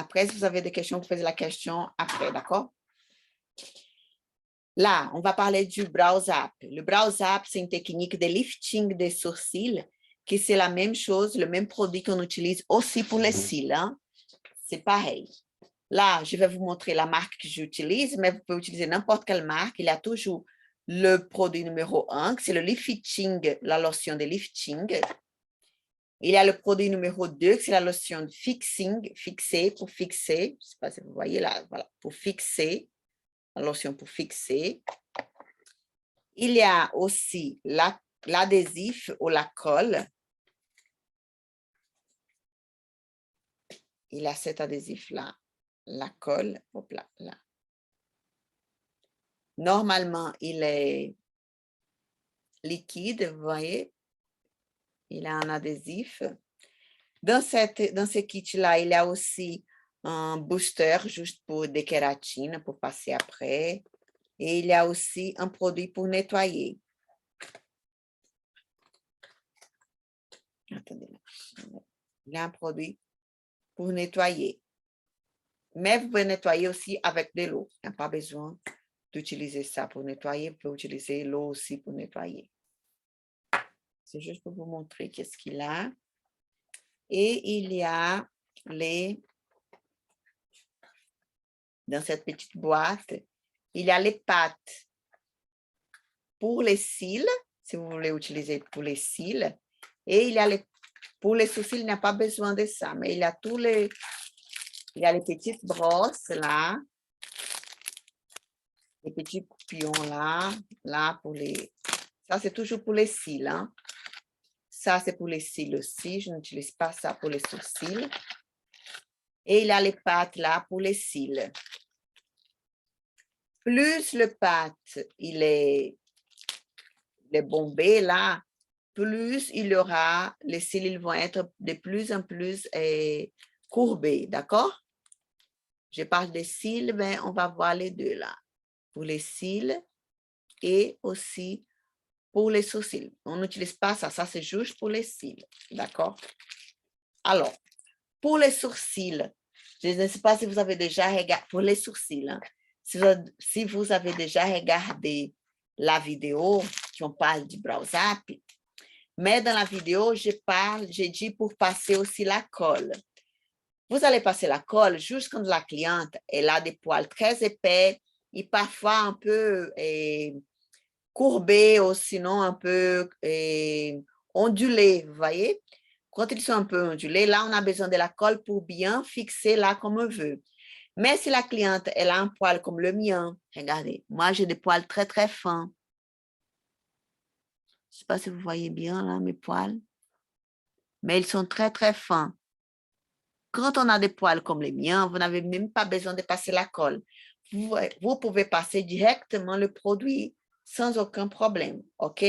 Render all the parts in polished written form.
Après, si vous avez des questions, vous posez la question après, d'accord? Là, on va parler du brow zap. Le brow zap, c'est une technique de lifting des sourcils, qui c'est la même chose, le même produit qu'on utilise aussi pour les cils. Hein? C'est pareil. Là, je vais vous montrer la marque que j'utilise, mais vous pouvez utiliser n'importe quelle marque. Il y a toujours le produit numéro 1, c'est le lifting, la lotion de lifting. Il y a le produit numéro 2, c'est la lotion de fixing, fixer, pour fixer. Je ne sais pas si vous voyez là, voilà, pour fixer. La lotion pour fixer. Il y a aussi l'adhésif ou la colle. Il y a cet adhésif-là, la colle. Hop là, là. Normalement, il est liquide, vous voyez. Il a un adhésif. Dans ce kit-là, il y a aussi un booster juste pour des kératines, pour passer après. Et il y a aussi un produit pour nettoyer. Attendez, il y a un produit pour nettoyer. Mais vous pouvez nettoyer aussi avec de l'eau. Il n'y a pas besoin d'utiliser ça pour nettoyer. Vous pouvez utiliser l'eau aussi pour nettoyer. C'est juste pour vous montrer qu'est-ce qu'il a. Et il y a dans cette petite boîte, il y a les pâtes pour les cils, si vous voulez utiliser pour les cils. Et il y a pour les sourcils, il n'y a pas besoin de ça, mais il y a il y a les petites brosses là, les petits coupillons là pour les, ça c'est toujours pour les cils, hein. Ça c'est pour les cils aussi, je n'utilise pas ça pour les sourcils. Et il y a les pâtes là pour les cils. Plus le pâte, il est bombé là, plus il y aura, les cils ils vont être de plus en plus courbés, d'accord? Je parle des cils, mais on va voir les deux là. Pour les cils et aussi pour les sourcils. On n'utilise pas ça, ça c'est juste pour les cils, d'accord? Alors, pour les sourcils, je ne sais pas si vous avez déjà regardé, pour les sourcils, hein, si vous avez déjà regardé la vidéo qui on parle du brow zap, mais dans la vidéo, j'ai dit pour passer aussi la colle. Vous allez passer la colle juste quand la cliente elle a des poils très épais et parfois un peu courbés ou sinon un peu ondulés, vous voyez? Quand ils sont un peu ondulés, là, on a besoin de la colle pour bien fixer là comme on veut. Mais si la cliente elle a un poil comme le mien, regardez, moi j'ai des poils très très fins. Je ne sais pas si vous voyez bien là mes poils, mais ils sont très très fins. Quand on a des poils comme les miens, vous n'avez même pas besoin de passer la colle. Vous pouvez passer directement le produit sans aucun problème, OK?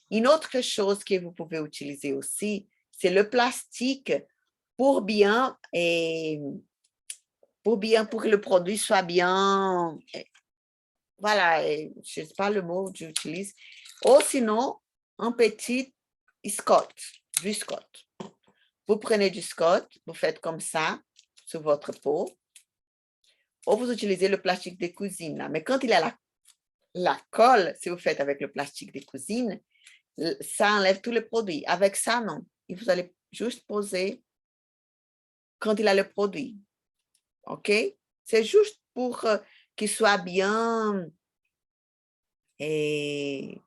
Une autre chose que vous pouvez utiliser aussi, c'est le plastique pour que le produit soit bien, voilà, je ne sais pas le mot que j'utilise, ou sinon, un petit scotch, du scotch. Vous prenez du scotch, vous faites comme ça sur votre peau, ou vous utilisez le plastique de cuisine. Là. Mais quand il y a la colle, si vous faites avec le plastique de cuisine, ça enlève tous les produits. Avec ça, non. Et vous allez juste poser quand il a le produit. OK? C'est juste pour qu'il soit bien et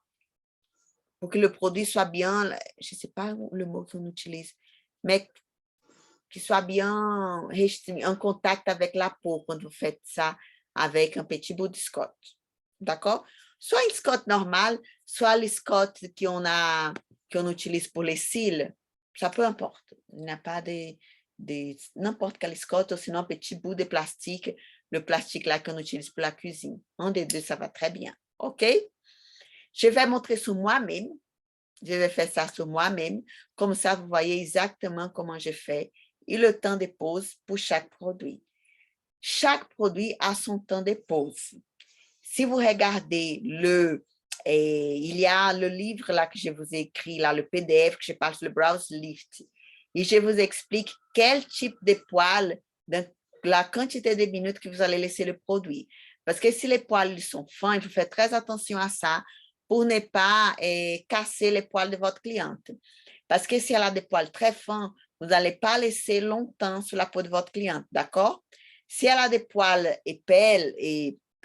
pour que le produit soit bien, je ne sais pas le mot qu'on utilise, mais qu'il soit bien en contact avec la peau quand vous faites ça avec un petit bout de scotch. D'accord? Soit une scotch normale, soit les scotch qu'on utilise pour les cils, ça peu importe. Il n'y a pas n'importe quel scotch ou sinon un petit bout de plastique, le plastique là qu'on utilise pour la cuisine. Un des deux, ça va très bien. OK? Je vais montrer sur moi-même. Je vais faire ça sur moi-même. Comme ça, vous voyez exactement comment je fais et le temps de pause pour chaque produit. Chaque produit a son temps de pause. Si vous regardez il y a le livre là que je vous ai écrit, là, le PDF que je parle sur le Brow Lift, et je vous explique quel type de poils, la quantité de minutes que vous allez laisser le produit. Parce que si les poils sont fins, il faut faire très attention à ça pour ne pas casser les poils de votre cliente. Parce que si elle a des poils très fins, vous n'allez pas laisser longtemps sur la peau de votre cliente, d'accord? Si elle a des poils épais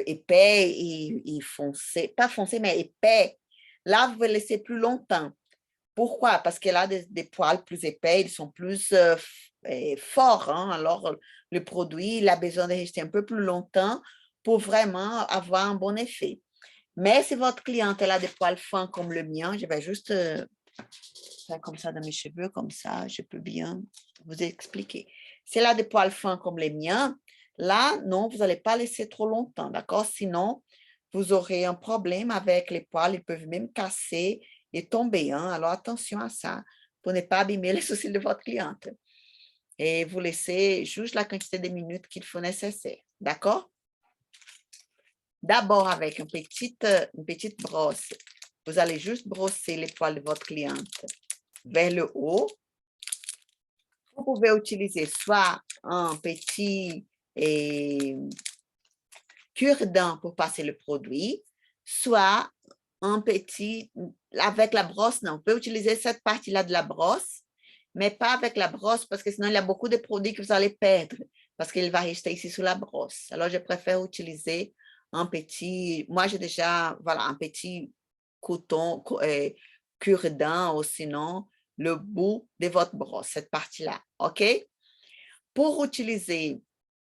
et foncés, pas foncés, mais épais, là, vous pouvez laisser plus longtemps. Pourquoi? Parce qu'elle a des poils plus épais, ils sont plus forts. Hein? Alors, le produit, il a besoin de rester un peu plus longtemps pour vraiment avoir un bon effet. Mais si votre cliente elle a des poils fins comme le mien, je vais juste faire comme ça dans mes cheveux, comme ça, je peux bien vous expliquer. Si elle a des poils fins comme les miens, là, non, vous n'allez pas laisser trop longtemps, d'accord? Sinon, vous aurez un problème avec les poils, ils peuvent même casser et tomber. Hein? Alors, attention à ça, pour ne pas abîmer les sourcils de votre cliente. Et vous laissez juste la quantité de minutes qu'il faut nécessaire, d'accord? D'abord, avec une petite brosse, vous allez juste brosser les poils de votre cliente vers le haut. Vous pouvez utiliser soit un petit cure-dent pour passer le produit, soit un petit, avec la brosse, non, on peut utiliser cette partie-là de la brosse, mais pas avec la brosse parce que sinon il y a beaucoup de produits que vous allez perdre parce qu'il va rester ici sous la brosse. Alors, je préfère utiliser un petit, moi j'ai déjà, voilà, un petit coton, cure-dent ou sinon le bout de votre brosse, cette partie-là, OK? Pour utiliser,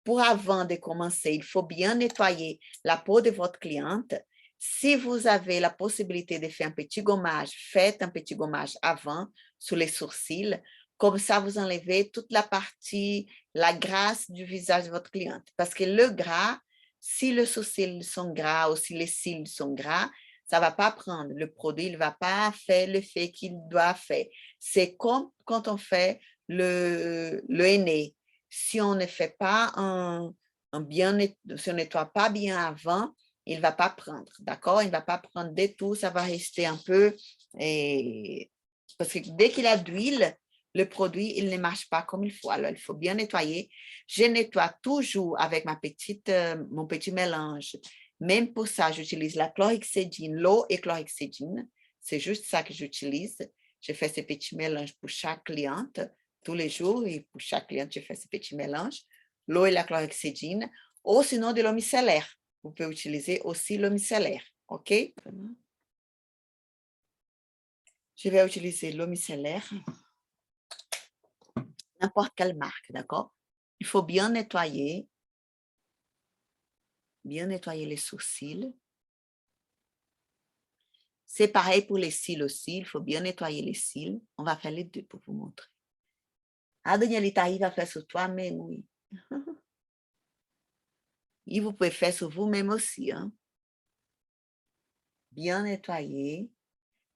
pour avant de commencer, il faut bien nettoyer la peau de votre cliente. Si vous avez la possibilité de faire un petit gommage, faites un petit gommage avant sur les sourcils. Comme ça, vous enlevez toute la partie, la graisse du visage de votre cliente. Parce que le gras, si les sourcils sont gras ou si les cils sont gras, ça ne va pas prendre. Le produit ne va pas faire l'effet qu'il doit faire. C'est comme quand on fait le henné. Si on ne fait pas si on ne nettoie pas bien avant, il ne va pas prendre, d'accord? Il ne va pas prendre du tout, ça va rester un peu, parce que dès qu'il a d'huile, le produit, il ne marche pas comme il faut. Alors, il faut bien nettoyer. Je nettoie toujours avec mon petit mélange. Même pour ça, j'utilise la chlorhexidine, l'eau et chlorhexidine. C'est juste ça que j'utilise. Je fais ce petit mélange pour chaque cliente tous les jours et pour chaque cliente, je fais ce petit mélange. L'eau et la chlorhexidine ou sinon de l'eau micellaire. Vous pouvez utiliser aussi l'eau micellaire, OK? Je vais utiliser l'eau micellaire, n'importe quelle marque, d'accord? Il faut bien nettoyer les sourcils. C'est pareil pour les cils aussi, il faut bien nettoyer les cils. On va faire les deux pour vous montrer. Ah, Danielita, il va faire sur toi-même, oui. Et vous pouvez faire sur vous-même aussi, hein? Bien nettoyer.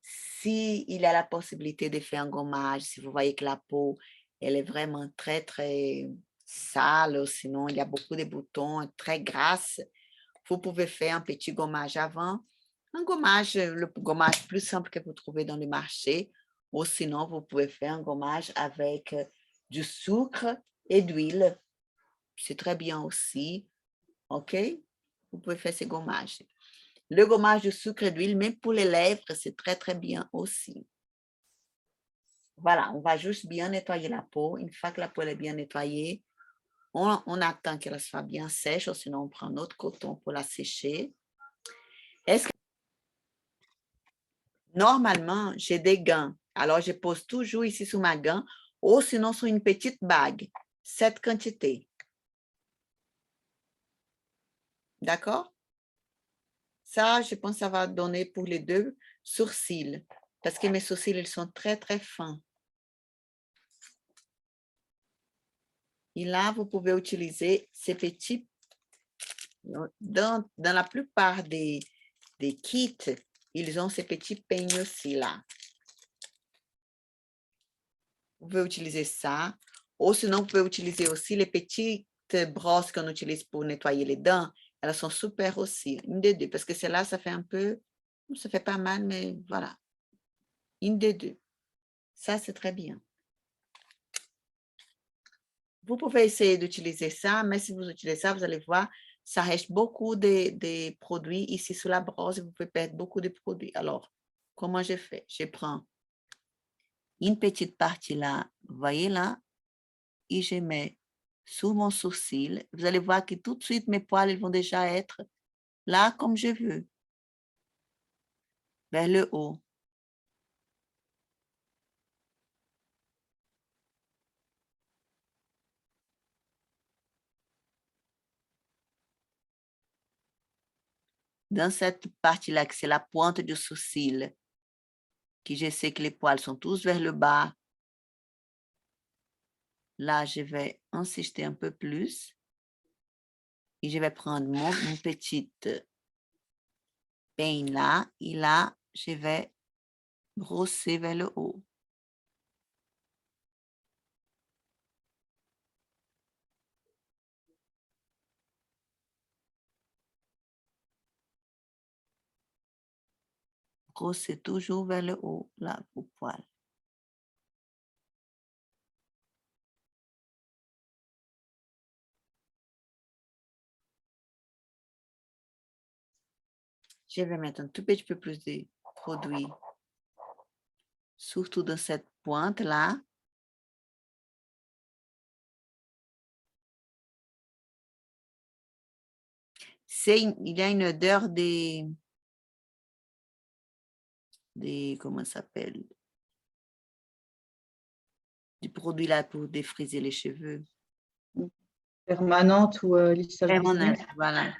S'il a la possibilité de faire un gommage, si vous voyez que la peau, elle est vraiment très, très sale, ou sinon il y a beaucoup de boutons, très grasse, vous pouvez faire un petit gommage avant. Un gommage, le gommage plus simple que vous trouvez dans le marché, ou sinon vous pouvez faire un gommage avec du sucre et d'huile. C'est très bien aussi, OK? Vous pouvez faire ces gommages. Le gommage de sucre et d'huile, même pour les lèvres, c'est très, très bien aussi. Voilà, on va juste bien nettoyer la peau. Une fois que la peau est bien nettoyée, on attend qu'elle soit bien sèche, ou sinon on prend notre coton pour la sécher. Normalement, j'ai des gants. Alors, je pose toujours ici sous ma gant, ou sinon sur une petite bague. Cette quantité. D'accord? Ça, je pense que ça va donner pour les deux sourcils. Parce que mes sourcils, ils sont très, très fins. Et là, vous pouvez utiliser ces petits, dans la plupart des kits, ils ont ces petits peignes aussi là. Vous pouvez utiliser ça. Ou sinon, vous pouvez utiliser aussi les petites brosses qu'on utilise pour nettoyer les dents. Elles sont super aussi. Une des deux, parce que celle-là, ça fait un peu, ça fait pas mal, mais voilà. Une des deux. Ça, c'est très bien. Vous pouvez essayer d'utiliser ça, mais si vous utilisez ça, vous allez voir, ça reste beaucoup de produits ici sur la brosse et vous pouvez perdre beaucoup de produits. Alors, comment je fais? Je prends une petite partie là, vous voyez là, et je mets sur mon sourcil. Vous allez voir que tout de suite, mes poils ils vont déjà être là comme je veux, vers le haut. Dans cette partie-là, que c'est la pointe du sourcil, que je sais que les poils sont tous vers le bas, là, je vais insister un peu plus et je vais prendre mon petit peigne là et là, je vais brosser vers le haut. Brosser toujours vers le haut, là, vos poils. Je vais mettre un tout petit peu plus de produit, surtout dans cette pointe-là. Il y a une odeur comment ça s'appelle? Du produit là pour défriser les cheveux. Permanente ou lissage Permanente, brisé. voilà.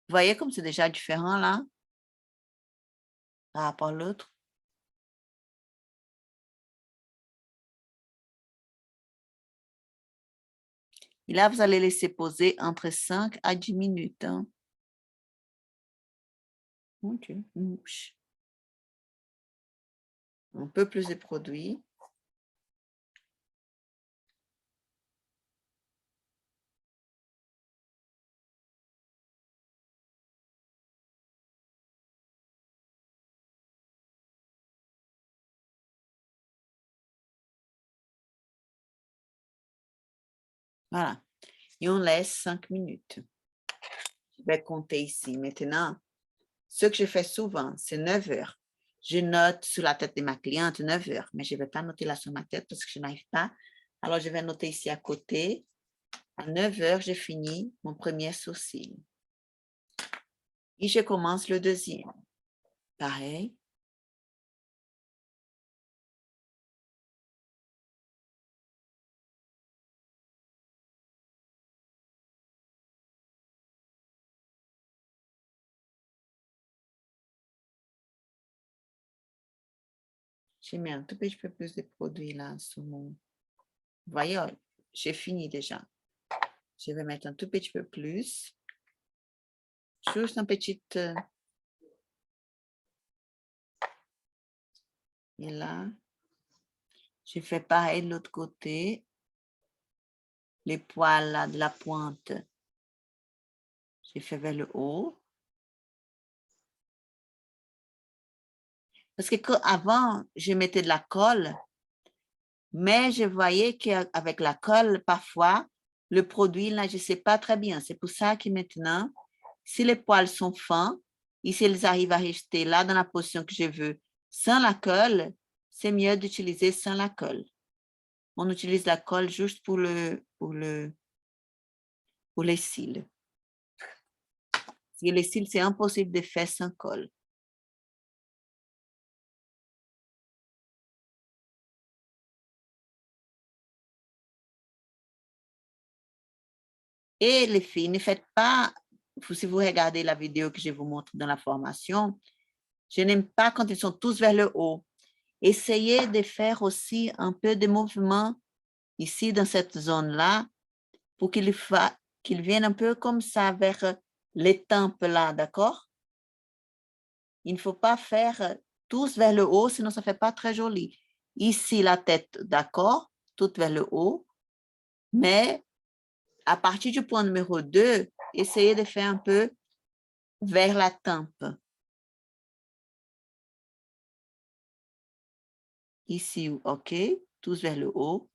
Vous voyez comme c'est déjà différent là, par rapport à l'autre. Et là, vous allez laisser poser entre 5 à 10 minutes. Hein. Ok. Un peu plus de produit. Voilà. Et on laisse 5 minutes. Je vais compter ici. Maintenant, ce que je fais souvent, c'est 9 heures. Je note sur la tête de ma cliente 9 heures, mais je ne vais pas noter là sur ma tête parce que je n'arrive pas. Alors, je vais noter ici à côté. À 9 heures, j'ai fini mon premier sourcil. Et je commence le deuxième. Pareil. J'ai mis un tout petit peu plus de produit là sur mon... Vous voyez, j'ai fini déjà. Je vais mettre un tout petit peu plus. Juste un petit... Et là, je fais pareil de l'autre côté. Les poils là de la pointe, j'ai fait vers le haut. Parce que avant, je mettais de la colle, mais je voyais qu'avec la colle, parfois, le produit, là, je ne sais pas très bien. C'est pour ça que maintenant, si les poils sont fins, et s'ils arrivent à rester là dans la position que je veux, sans la colle, c'est mieux d'utiliser sans la colle. On utilise la colle juste pour les cils. Parce que les cils, c'est impossible de faire sans colle. Et les filles, ne faites pas, si vous regardez la vidéo que je vous montre dans la formation, je n'aime pas quand ils sont tous vers le haut. Essayez de faire aussi un peu de mouvement ici dans cette zone-là pour qu'ils viennent un peu comme ça vers les tempes là, d'accord? Il ne faut pas faire tous vers le haut, sinon ça ne fait pas très joli. Ici, la tête, d'accord, toute vers le haut, mais à partir du point numéro 2, essayez de faire un peu vers la tempe. Ici, OK, tous vers le haut.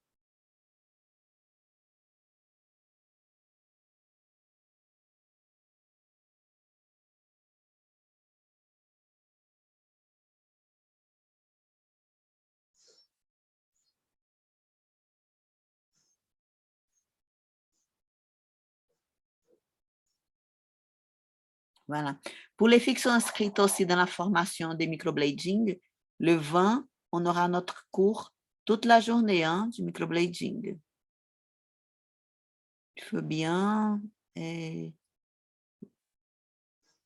Voilà. Pour les filles qui sont inscrites aussi dans la formation des microblading, le 20, on aura notre cours toute la journée du microblading. Il faut bien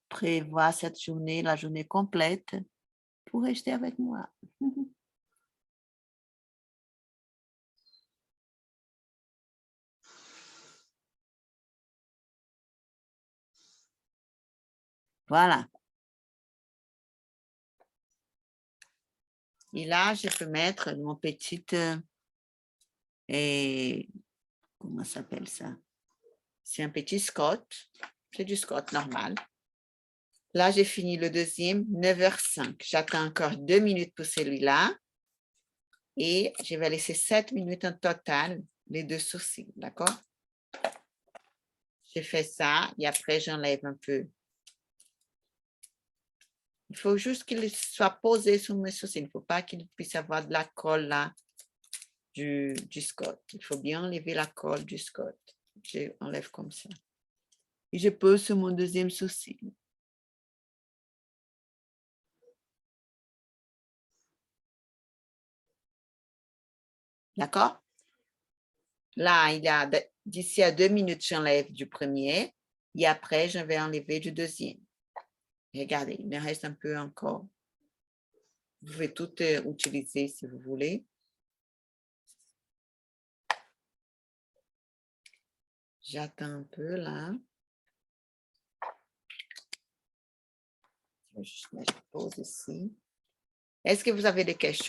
prévoir cette journée, la journée complète, pour rester avec moi. Voilà. Et là, je peux mettre mon petit... comment ça s'appelle ça? C'est un petit scotch. C'est du scotch normal. Là, j'ai fini le deuxième, 9h05. J'attends encore 2 minutes pour celui-là. Et je vais laisser 7 minutes en total, les 2 sourcils, d'accord? Je fais ça et après, j'enlève un peu. Il faut juste qu'il soit posé sur mes sourcils. Il ne faut pas qu'il puisse avoir de la colle là du scotch. Il faut bien enlever la colle du scotch. Je enlève comme ça. Et je pose sur mon deuxième sourcil. D'accord? Là, il y a d'ici à 2 minutes, j'enlève du premier et après, je vais enlever du deuxième. Regardez, il me reste un peu encore. Vous pouvez tout utiliser si vous voulez. J'attends un peu là. Je vais juste mettre pause ici. Est-ce que vous avez des questions?